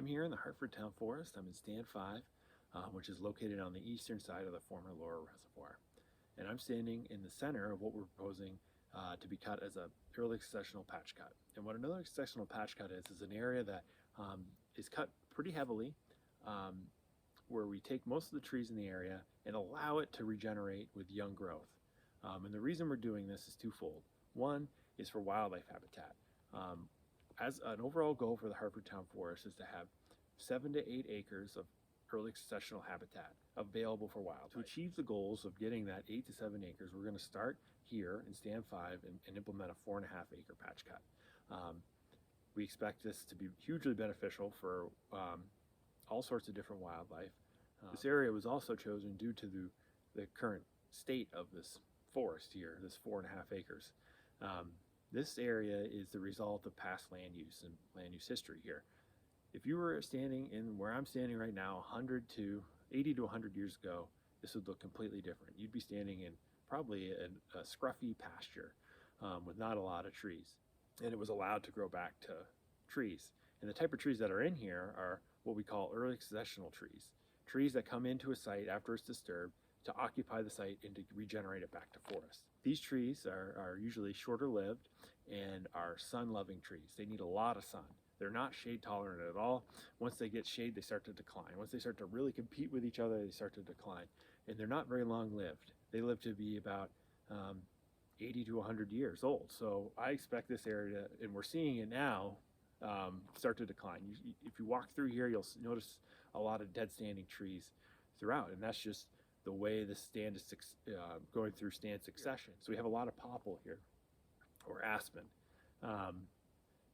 I'm here in the Hartford Town Forest. I'm in Stand 5, which is located on the eastern side of the former Laurel Reservoir. And I'm standing in the center of what we're proposing to be cut as a early successional patch cut. And what an early successional patch cut is an area that is cut pretty heavily, where we take most of the trees in the area and allow it to regenerate with young growth. And the reason we're doing this is twofold. One is for wildlife habitat. As an overall goal for the Hartford Town Forest is to have 7 to 8 acres of early successional habitat available for wildlife. To achieve the goals of getting that 8 to 7 acres, we're going to start here in Stand 5 and implement a 4.5 acre patch cut. We expect this to be hugely beneficial for all sorts of different wildlife. This area was also chosen due to the current state of this forest here, this 4.5 acres. This area is the result of past land use and land use history here. If you were standing in where I'm standing right now, 80 to 100 years ago, this would look completely different. You'd be standing in probably a scruffy pasture with not a lot of trees. And it was allowed to grow back to trees. And the type of trees that are in here are what we call early successional trees. Trees that come into a site after it's disturbed to occupy the site and to regenerate it back to forest. These trees are usually shorter lived and are sun-loving trees. They need a lot of sun. They're not shade tolerant at all. Once they get shade, they start to decline. Once they start to really compete with each other, they start to decline. And they're not very long lived. They live to be about 80 to 100 years old. So I expect this area, and we're seeing it now, start to decline. If you walk through here, you'll notice a lot of dead standing trees throughout, and that's just the way the stand is going through stand succession. So we have a lot of popple here, or aspen.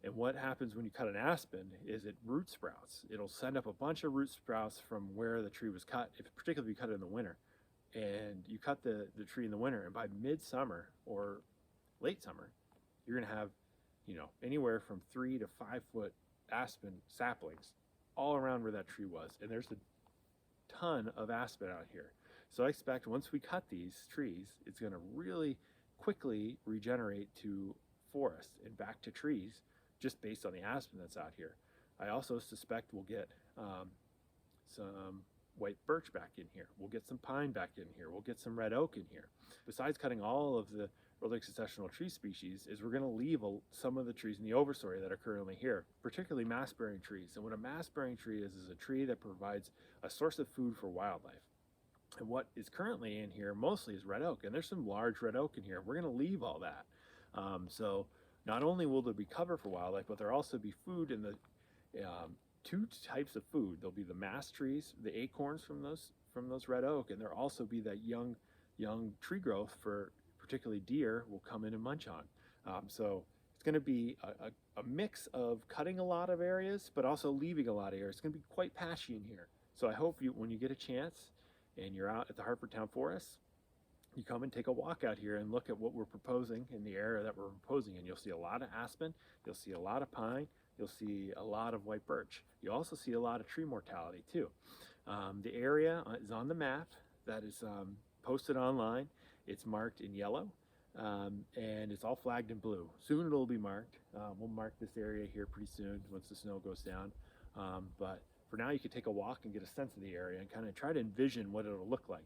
And what happens when you cut an aspen is it root sprouts. It'll send up a bunch of root sprouts from where the tree was cut, particularly if you cut it in the winter. And you cut the tree in the winter, and by midsummer or late summer, you're gonna have, anywhere from 3 to 5 foot aspen saplings all around where that tree was. And there's a ton of aspen out here. So I expect once we cut these trees, it's going to really quickly regenerate to forest and back to trees just based on the aspen that's out here. I also suspect we'll get some white birch back in here. We'll get some pine back in here. We'll get some red oak in here. Besides cutting all of the early successional tree species, is we're going to leave some of the trees in the overstory that are currently here, particularly mass-bearing trees. And what a mass-bearing tree is a tree that provides a source of food for wildlife. And what is currently in here mostly is red oak, and there's some large red oak in here. We're going to leave all that. So not only will there be cover for wildlife, but there'll also be food in the two types of food. There'll be the mass trees, the acorns from those red oak, and there'll also be that young tree growth for particularly deer will come in and munch on. So it's going to be a mix of cutting a lot of areas, but also leaving a lot of areas. It's going to be quite patchy in here. So I hope when you get a chance and you're out at the Hartford Town Forest, you come and take a walk out here and look at what we're proposing in the area that we're proposing. And you'll see a lot of aspen, you'll see a lot of pine, you'll see a lot of white birch. You'll also see a lot of tree mortality too. The area is on the map that is posted online. It's marked in yellow, and it's all flagged in blue. Soon it'll be marked. We'll mark this area here pretty soon once the snow goes down. But for now, you can take a walk and get a sense of the area and kind of try to envision what it'll look like.